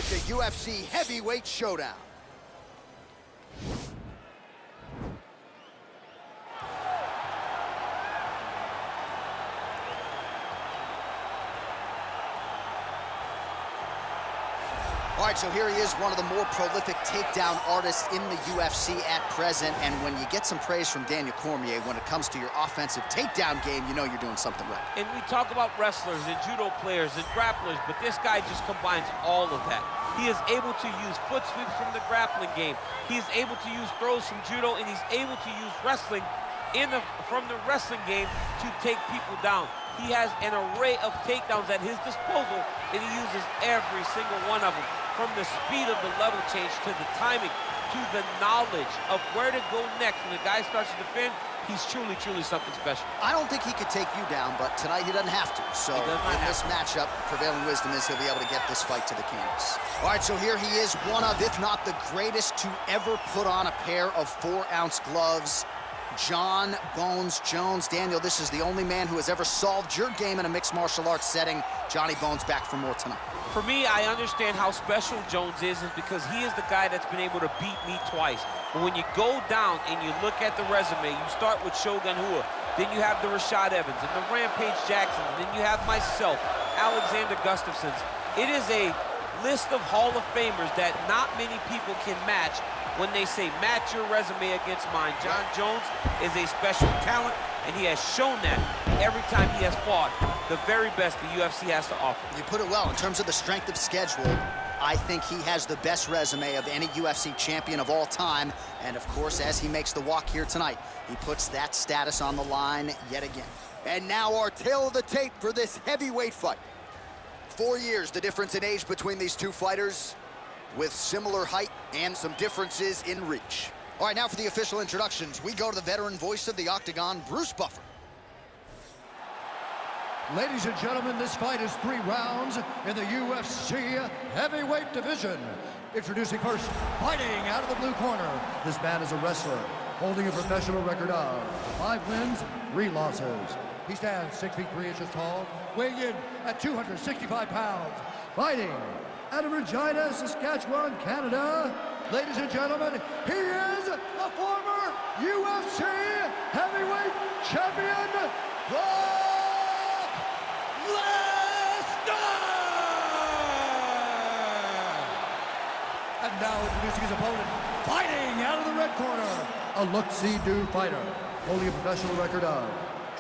the UFC Heavyweight Showdown. All right, so here he is, one of the more prolific takedown artists in the UFC at present. And when you get some praise from Daniel Cormier, when it comes to your offensive takedown game, you know you're doing something right. And we talk about wrestlers and judo players and grapplers, but this guy just combines all of that. He is able to use foot sweeps from the grappling game. He is able to use throws from judo, and he's able to use wrestling from the wrestling game to take people down. He has an array of takedowns at his disposal, and he uses every single one of them. From the speed of the level change, to the timing, to the knowledge of where to go next. When the guy starts to defend, he's truly, truly something special. I don't think he could take you down, but tonight he doesn't have to. So in this matchup, prevailing wisdom is he'll be able to get this fight to the canvas. All right, so here he is, one of, if not the greatest to ever put on a pair of 4-ounce gloves. Jon Bones Jones. Daniel, this is the only man who has ever solved your game in a mixed martial arts setting. Johnny Bones back for more tonight. For me, I understand how special Jones is because he is the guy that's been able to beat me twice. But when you go down and you look at the resume, you start with Shogun Rua, then you have the Rashad Evans and the Rampage Jackson, and then you have myself, Alexander Gustafsson. It is a list of Hall of Famers that not many people can match. When they say match your resume against mine, Jon Jones is a special talent, and he has shown that every time he has fought the very best the UFC has to offer. You put it well. In terms of the strength of schedule, I think he has the best resume of any UFC champion of all time. And of course, as he makes the walk here tonight, he puts that status on the line yet again. And now our tale of the tape for this heavyweight fight. 4 years, the difference in age between these two fighters, with similar height and some differences in reach. All right, now for the official introductions, we go to the veteran voice of the Octagon, Bruce Buffer. Ladies and gentlemen, this fight is 3 rounds in the UFC heavyweight division. Introducing first, fighting out of the blue corner. This man is a wrestler, holding a professional record of 5 wins, 3 losses. He stands 6 feet 3 inches tall, weighing in at 265 pounds. Fighting out of Regina, Saskatchewan, Canada. Ladies and gentlemen, he is a former UFC heavyweight champion, Brock Lesnar! And now introducing his opponent, fighting out of the red corner, a look-see-do fighter, holding a professional record of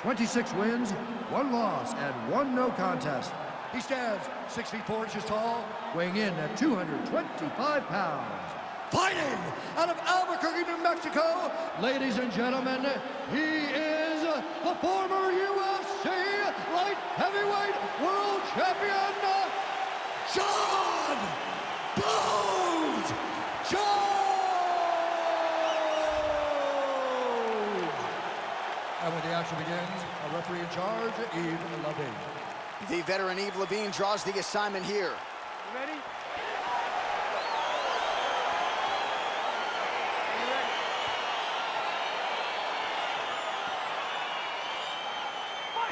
26 wins, 1 loss, and 1 no contest. He stands 6 feet 4 inches tall, weighing in at 225 pounds. Fighting out of Albuquerque, New Mexico, ladies and gentlemen, he is the former UFC light heavyweight world champion, Jon Bones Jones! And when the action begins, a referee in charge, Yves Levine. The veteran Yves Levine draws the assignment here. You ready?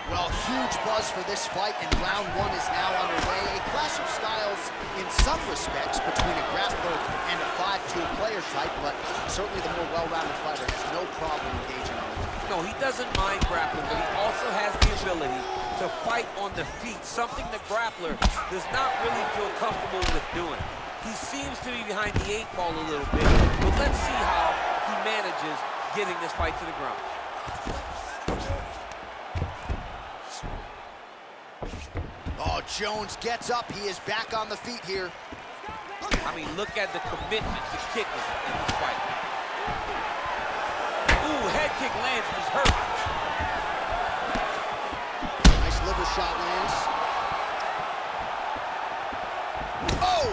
Well, huge buzz for this fight, and round 1 is now underway. A clash of styles in some respects between a grappler and a 5-tool player type, but certainly the more well-rounded fighter has no problem engaging on it. No, he doesn't mind grappling, but he also has the ability to fight on the feet, something the grappler does not really feel comfortable with doing. He seems to be behind the 8 ball a little bit, but let's see how he manages getting this fight to the ground. Oh, Jones gets up. He is back on the feet here. I mean, look at the commitment to kicking in this fight. Ooh, head kick lands, he's hurt. Nice liver shot lands. Oh!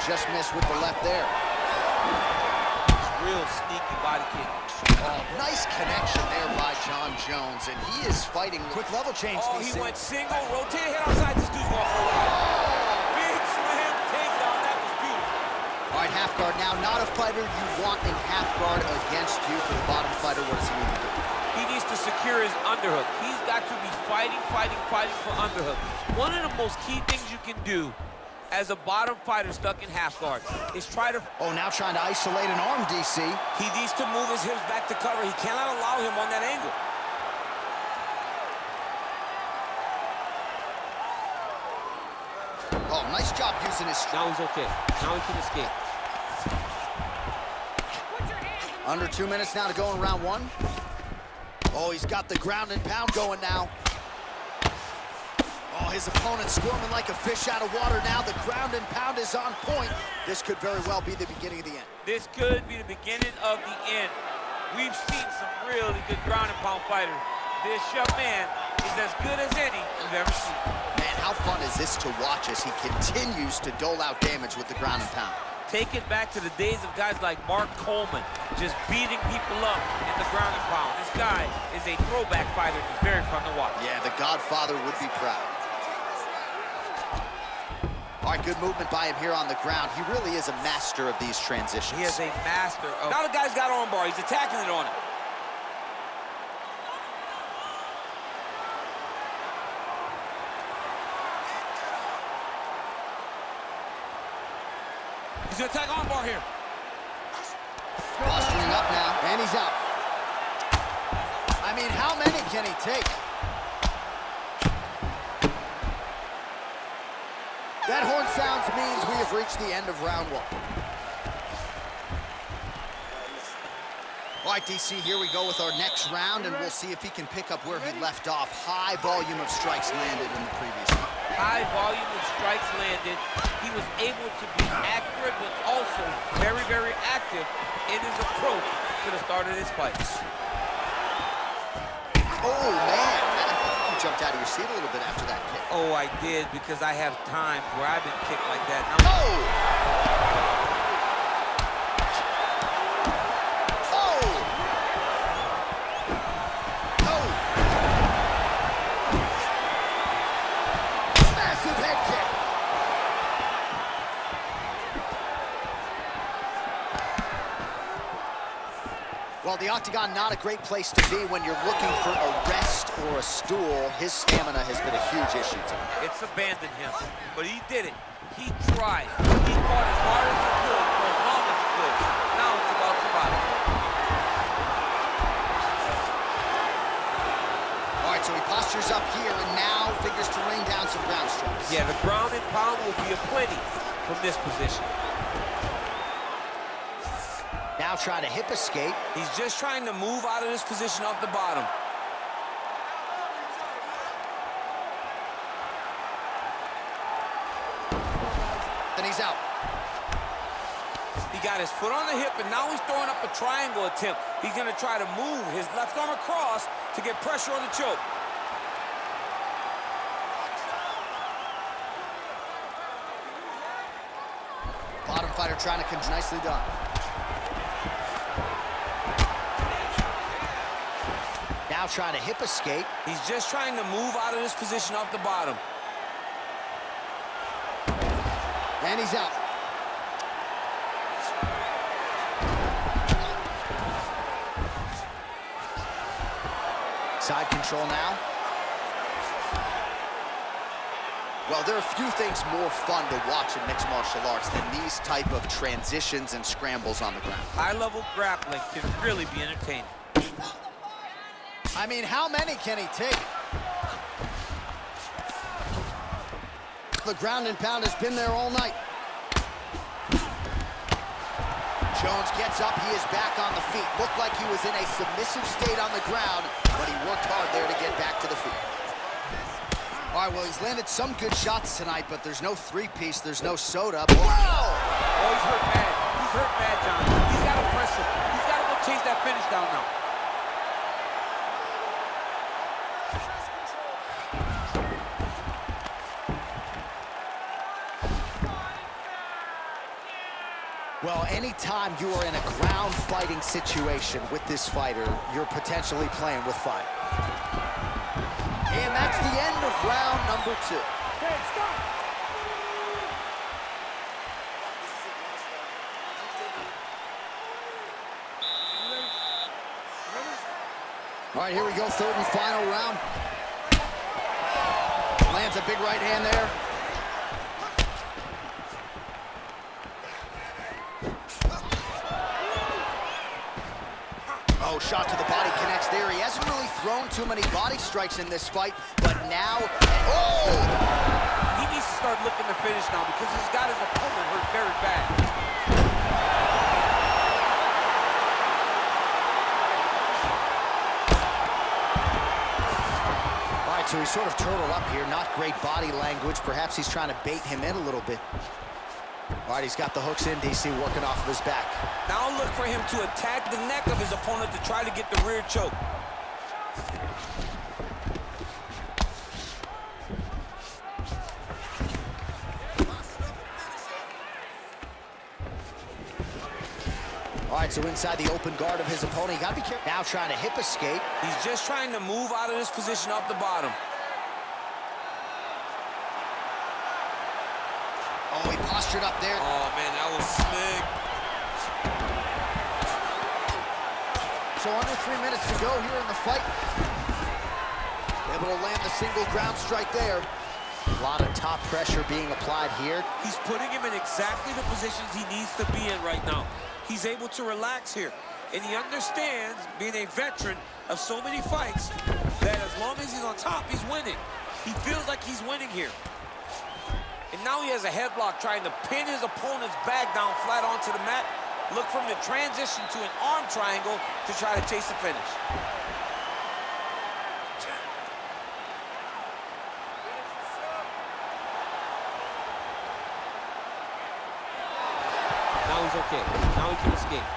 Just missed with the left there. Real sneaky body kick. Oh, nice connection there by Jon Jones, and he is fighting. Quick level change. Oh, he went single, rotated head outside. This dude's going for a ride. Big slam takedown. That was beautiful. All right, half guard now. Not a fighter you want in half guard again. you, for the bottom fighter, what does he need to do? He needs to secure his underhook. He's got to be fighting for underhook. One of the most key things you can do as a bottom fighter stuck in half guard is try to... Oh, now trying to isolate an arm, DC. He needs to move his hips back to cover. He cannot allow him on that angle. Oh, nice job using his... Now he's okay. Now he can escape. Under 2 minutes now to go in round one. Oh, he's got the ground and pound going now. Oh, his opponent squirming like a fish out of water now. The ground and pound is on point. This could very well be the beginning of the end. This could be the beginning of the end. We've seen some really good ground and pound fighters. This young man is as good as any we've ever seen. Man, how fun is this to watch as he continues to dole out damage with the ground and pound? Take it back to the days of guys like Mark Coleman, just beating people up in the ground and pound. This guy is a throwback fighter. He's very fun to watch. Yeah, the Godfather would be proud. All right, good movement by him here on the ground. He really is a master of these transitions. He is a master of... Now the guy's got arm bar. He's attacking it on him. He's gonna attack arm bar here. Posturing up now, and he's out. I mean, how many can he take? That horn sounds means we have reached the end of round one. All right, DC, here we go with our next round, and we'll see if he can pick up where he left off. High volume of strikes landed in the previous round. High volume of strikes landed. He was able to be accurate, but also very, very active in his approach to the start of this fight. Oh, man. You jumped out of your seat a little bit after that kick. Oh, I did, because I have times where I've been kicked like that. Now, Massive head kick. Well, the octagon, not a great place to be when you're looking for a rest or a stool. His stamina has been a huge issue tonight. it's abandoned him, but he did it. He tried. He fought as hard as he could for as long as he could. Now it's about survival. All right, so he postures up here and now figures to rain down some ground strikes. Yeah, the ground and pound will be aplenty from this position. Now trying to hip escape. He's just trying to move out of this position off the bottom. Then he's out. He got his foot on the hip, and now he's throwing up a triangle attempt. He's gonna try to move his left arm across to get pressure on the choke. Bottom fighter trying to control. Nicely done. Now trying to hip escape. He's just trying to move out of this position off the bottom. And he's out. Side control now. Well, there are few things more fun to watch in mixed martial arts than these type of transitions and scrambles on the ground. High-level grappling can really be entertaining. I mean, how many can he take? The ground and pound has been there all night. Jones gets up, he is back on the feet. Looked like he was in a submissive state on the ground, but he worked hard there to get back to the feet. All right, well, he's landed some good shots tonight, but there's no three-piece, there's no soda. Whoa! Oh, he's hurt bad. He's hurt bad, John. He's got to press him. He's got to go chase that finish down now. Well, anytime you are in a ground fighting situation with this fighter, you're potentially playing with fire. And that's the end of round number 2. Okay, stop. All right, here we go, third and final round. Lands a big right hand there. Oh, shot to the body connects there. He hasn't really thrown too many body strikes in this fight, but now, oh! He needs to start looking to finish now because he's got his opponent hurt very bad. All right, so he's sort of turtled up here. Not great body language. Perhaps he's trying to bait him in a little bit. All right, he's got the hooks in, DC, working off of his back. Now look for him to attack the neck of his opponent to try to get the rear choke. All right, so inside the open guard of his opponent, you gotta be careful. Now trying to hip escape. He's just trying to move out of this position off the bottom. Oh, he postured up there. Oh, man, that was slick. So under 3 minutes to go here in the fight. Able to land the single ground strike there. A lot of top pressure being applied here. He's putting him in exactly the positions he needs to be in right now. He's able to relax here. And he understands, being a veteran of so many fights, that as long as he's on top, he's winning. He feels like he's winning here. And now he has a headlock trying to pin his opponent's back down flat onto the mat. Look for him to transition to an arm triangle to try to chase the finish. Now he's okay. Now he can escape.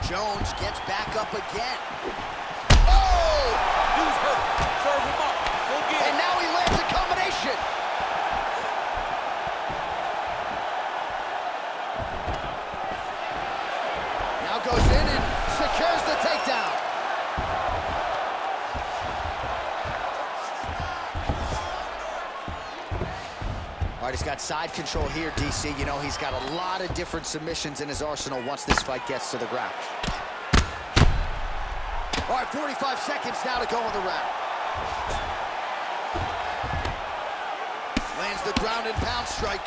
Jones gets back up again. Oh! Dude's hurt. Serve him up. Go get it. And now he lands a combination. Now goes in and secures the takedown. All right, he's got side control here, DC. You know, he's got a lot of different submissions in his arsenal once this fight gets to the ground. All right, 45 seconds now to go in the round. Lands the ground and pound strike.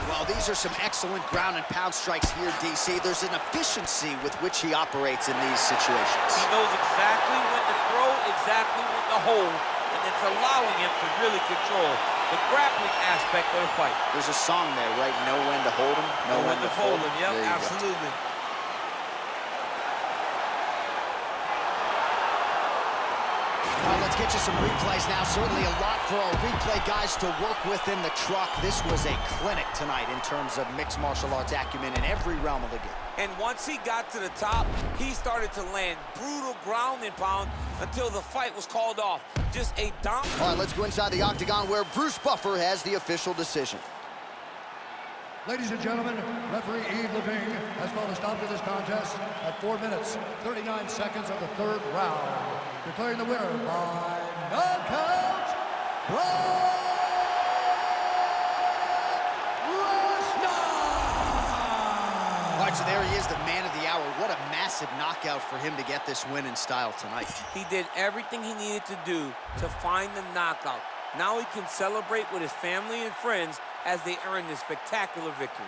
Well, these are some excellent ground and pound strikes here, DC. There's an efficiency with which he operates in these situations. He knows exactly when to throw, exactly when to hold, and it's allowing him to really control the grappling aspect of the fight. There's a song there, right? Know when to hold him, know when to fold him. Yep, There you go. absolutely. All right, let's get you some replays now. Certainly a lot for our replay guys to work with in the truck. This was a clinic tonight in terms of mixed martial arts acumen in every realm of the game. And once he got to the top, he started to land brutal ground and pound until the fight was called off. Just a dominant. All right, let's go inside the octagon where Bruce Buffer has the official decision. Ladies and gentlemen, referee Yves Levine has called a stop to this contest at 4 minutes, 39 seconds of the third round, declaring the winner by knockout, Brock Lesnar! All right, so there he is, the man of the hour. What a massive knockout for him to get this win in style tonight. He did everything he needed to do to find the knockout. Now he can celebrate with his family and friends as they earn this spectacular victory.